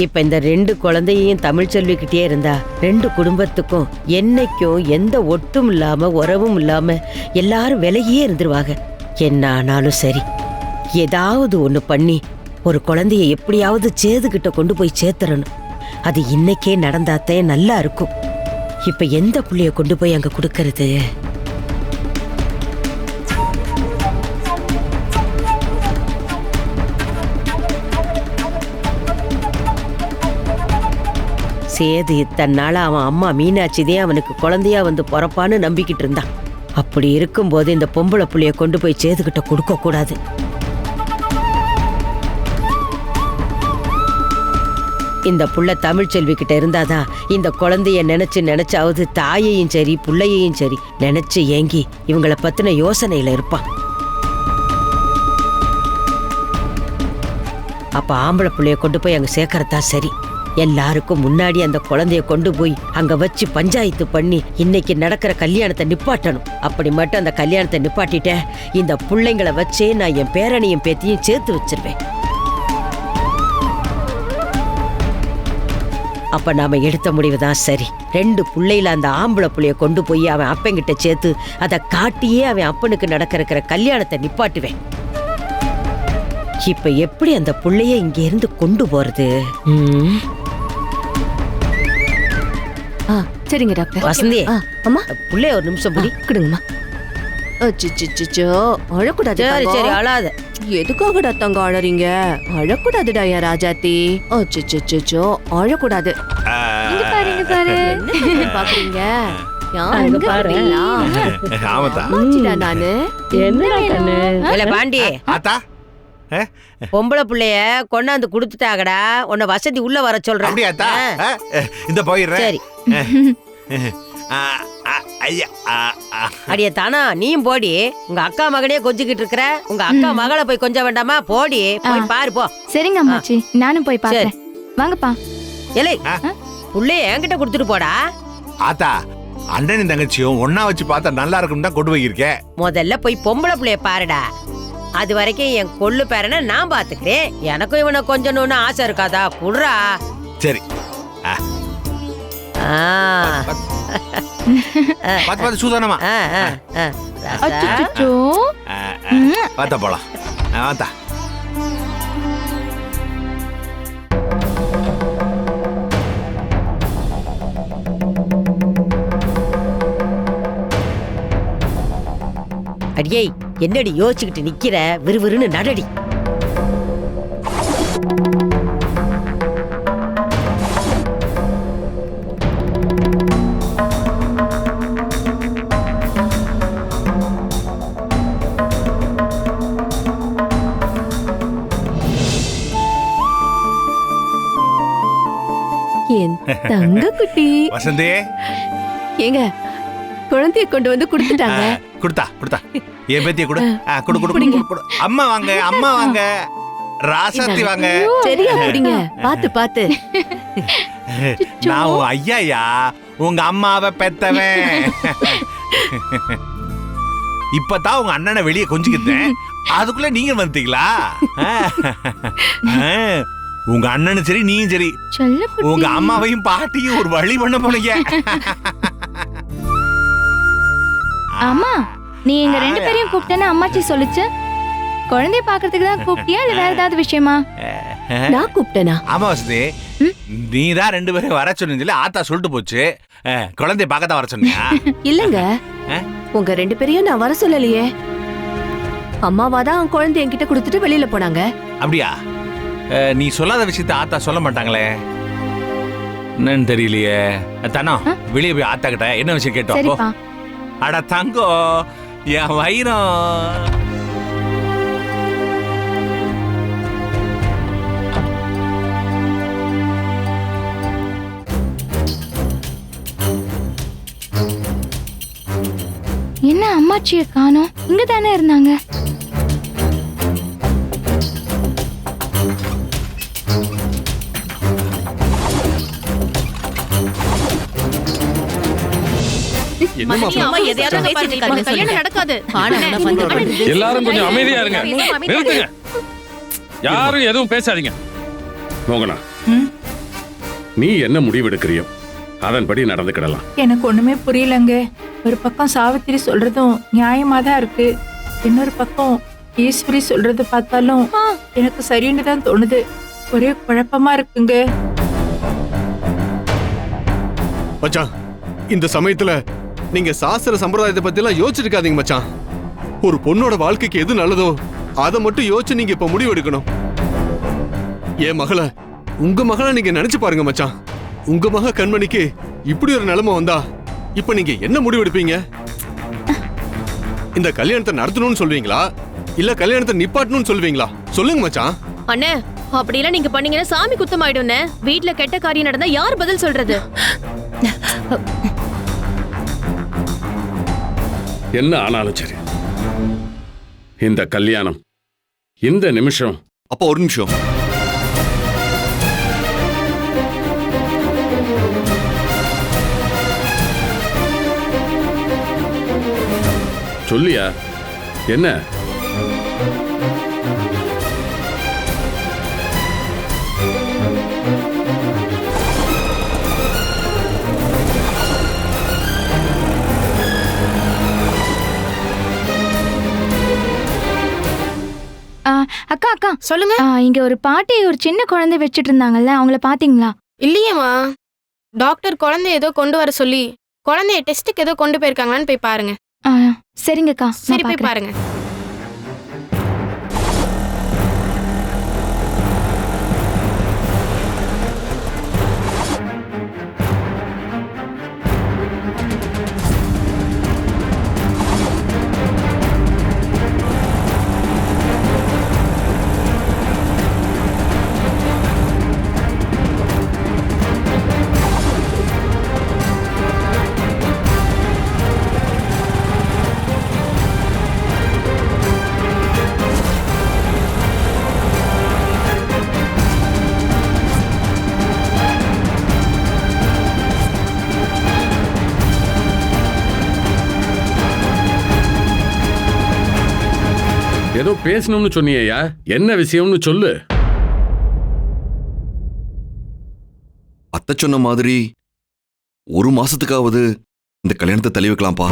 இப்ப இந்த 2 குழந்தையும் தமிழ்ச்செல்விக்கிட்டே இருந்தா 2 குடும்பத்துக்கும் என்னைக்கும் எந்த ஒட்டும் இல்லாம உறவும் இல்லாம எல்லாரும் விலகியே இருந்துருவாங்க. என்ன ஆனாலும் சரி, ஏதாவது ஒண்ணு பண்ணி ஒரு குழந்தைய எப்படியாவது சேதுகிட்ட கொண்டு போய் சேர்த்துறணும். அது இன்னைக்கே நடந்தாத்தே நல்லா இருக்கும். இப்ப எந்த புள்ளைய கொண்டு போய் அங்க கொடுக்கறது? சேது இத்தனால அவன் அம்மா மீனாட்சிதே அவனுக்கு குழந்தையா வந்து பிறப்பான்னு நம்பிக்கிட்டு இருந்தான். அப்படி இருக்கும்போது இந்த பொம்பளை புள்ளைய கொண்டு போய் சேதுகிட்ட கொடுக்க கூடாது. இந்த புள்ள தமிழ்ச்செல்வி கிட்ட இருந்தாதான் இந்த குழந்தைய நினைச்சாவது தாயையும் சரி புள்ளையையும் சரி நினைச்சு ஏங்கி இவங்கள பத்தின யோசனையில இருப்பான். அப்ப ஆம்பளை புள்ளைய கொண்டு போய் அங்க சேர்க்கறதா சரி. எல்லாருக்கும் முன்னாடி அந்த குழந்தைய கொண்டு போய் அங்க வச்சு பஞ்சாயத்து பண்ணி இன்னைக்கு நடக்கிற கல்யாணத்தை நிப்பாட்டணும். அப்படி மட்டும் அந்த கல்யாணத்தை நிப்பாட்டிட்ட இந்த பிள்ளைங்களை வச்சே நான் என் பேரனையும் பேத்தியும் சேர்த்து வச்சிருவேன். அப்ப நாம எடுத்த முடிவுதான் சரி. 2 பிள்ளையில அந்த ஆம்பளை புள்ளைய கொண்டு போய் அவன் அப்பங்கிட்ட சேர்த்து அதை காட்டியே அவன் அப்பனுக்கு நடக்கிற கல்யாணத்தை நிப்பாட்டுவேன். இப்ப எப்படி அந்த புள்ளைய இங்க இருந்து கொண்டு போறது? சரிங்க டாக்டர். வசந்தி, அம்மா புள்ளைய ஒரு நிமிஷம் புடி கொடுங்கம்மா. அழக்கூடாது. சரி சரி, அழாத. எதுக்காகடா தங்க அழறீங்க? அழக்கூடாதுடா என் ராஜாத்தி. அச்சோ அழக்கூடாது. இங்க பாரு பாக்குறீங்க நானு என்ன பாண்டி பொம்பளை புள்ளைய கொண்டாந்து குடுத்துட்டாங்கடா. உன்னை வசதி உள்ள வர சொல்றேன். இந்த போயிடுறேன். சரி. அடியே தானா, நீயும் போடி. உங்க அக்கா மகனே கொஞ்சிக்கிட்டு இருக்கிற. உங்க அக்கா மகளை போய் கொஞ்ச வேண்டாமா? போடி, போய் பாரு போ. சரிங்க அம்மாச்சி, நானும் போய் பாக்குறேன். வாங்கப்பா. ஏலே, புள்ளைய என்கிட்ட குடுத்துட்டு போடா. ஆத்தா, அண்ணன் தங்கச்சியும் ஒன்னா வச்சு பார்த்தா நல்லா இருக்கும் தான் கொண்டு போயிருக்கேன். முதல்ல போய் பொம்பளை புள்ளைய பாருடா. அது வரைக்கும் என் கொள்ளு பேரனை நான் பாத்துக்கிறேன். எனக்கும் இவனை கொஞ்சணும்னு ஆசை இருக்காதா? குடுறா. சரி. பாத்து சூதானமா பாத்தா போலாம். வாத்தா. அடியே, என்னடி யோசிச்சுக்கிட்டு நிக்கிற? விறுவிறுன்னு நடடி. என் தங்க குட்டி வசந்தே, ஏங்க குழந்தைய கொண்டு வந்து குடுத்துட்டாங்க. குடுத்தா என் பேத்திய குடு. குடு. அம்மா வாங்க, அம்மா வாங்க, ராசாத்தி வாங்க. சரியா குடிங்க. பாத்து நான் உன் ஐயாயா, உங்க அம்மாவை பெத்தவன். இப்பதான் உங்க அண்ணனை வெளியே கொஞ்சிக்கிட்டேன், அதுக்குள்ள நீங்க வந்துட்டீங்களா? உங்க அண்ணனும் சரி நீயும் சரி உங்க அம்மாவையும் பாட்டியும் ஒரு வழி பண்ண போனீங்க. அம்மா, நீ எங்க 2 பேரையும் கூப்பிட்டேன்னு அம்மாச்சி சொல்லுச்சு. குழந்தைய பாக்குறதுக்கு தான் கூப்பிட்டியா இல்ல வேற ஏதாவது விஷயமா? நான் கூப்பிட்டேனா? ஆமா வசதி, நீதான் 2 பேரும் வர சொன்னீங்க. ஆத்தா சொல்லிட்டு போச்சு. குழந்தைய பார்க்கத்தான் வர சொன்னியா? இல்லங்க, உங்க 2 பேரையும் நான் வர சொல்லலையே. அம்மாவாதான் குழந்தை என்கிட்ட கொடுத்துட்டு வெளியில போனாங்க. அப்படியா? நீ சொல்லாத விஷயத்த ஆத்தா சொல்ல மாட்டாங்களே, என்னன்னு தெரியலையே. தானோ வெளியே போய் ஆத்தா கிட்ட என்ன விஷயம் கேட்டோம். அட தங்கம், என் வைரம். என்ன அம்மாச்சியை காணோம்? இங்க தானே இருந்தாங்க. எல்லாரும் கொஞ்சம் அமைதியா இருங்க. யாரும் எதுவும் பேசாதீங்க. மோகனா, நீ என்ன முடிவெடுக்கிறியோ அதன்படி நடந்துக்கிடலாம். எனக்கு ஒண்ணுமே புரியலங்க. ஒரு பக்கம் சாவித்திரி சொல்றதும் நியாயமா தான் இருக்கு, இன்னொரு பக்கம் ஈஸ்வரி சொல்றது பார்த்தாலும் எனக்கு சரின்னு தான் தோணுது. ஒரே குழப்பமா இருக்குங்க. மச்சான், இந்த சமயத்துல நீங்க சாஸ்திர சம்பிரதாயத்தை பத்தி எல்லாம் யோசிச்சிருக்காதீங்க மச்சான். ஒரு பொண்ணோட வாழ்க்கைக்கு எது நல்லதோ அதை மட்டும் யோசிச்சு நீங்க இப்ப முடிவு எடுக்கணும். என் மகள உங்க மகள நீங்க நினைச்சு பாருங்க மச்சான். உங்க மக கண்மணிக்கு இப்படி ஒரு நிலைமை வந்தா இப்ப நீங்க என்ன முடிவு எடுப்பீங்க? இந்த கல்யாணத்தை நடத்தணும்னு சொல்வீங்களா இல்ல கல்யாணத்தை நிப்பாட்டணும்னு சொல்வீங்களா? சொல்லுங்க மச்சான். அண்ணே, அப்படிலாம் நீங்க பண்ணீங்கன்னா சாமி குத்தம் ஆயிடும்னே. வீட்ல கெட்ட காரியம் நடந்தா யார் பதில் சொல்றது? என்ன ஆனாலும் சரி, இந்த கல்யாணம் இந்த நிமிஷம். அப்ப ஒரு நிமிஷம். சொல்லியா என்ன? அக்கா அக்கா சொல்லுங்க. இங்க ஒரு பாட்டி ஒரு சின்ன குழந்தை வச்சிட்டு இருந்தாங்கல்ல, அவங்கள பாத்தீங்களா? இல்லையேம்மா, டாக்டர் குழந்தைய ஏதோ கொண்டு வர சொல்லி குழந்தைய டெஸ்ட்டுக்கு ஏதோ கொண்டு போயிருக்காங்களான்னு போய் பாருங்க. சரிங்கக்கா, சரி போய் பாருங்க. ஏதோ பேசணும்னு சொன்னியா, என்ன விஷயம்னு சொல்லு. அத்தை சொன்ன மாதிரி ஒரு மாசத்துக்காவது இந்த கல்யாணத்தை தள்ளி வைக்கலாம்ப்பா.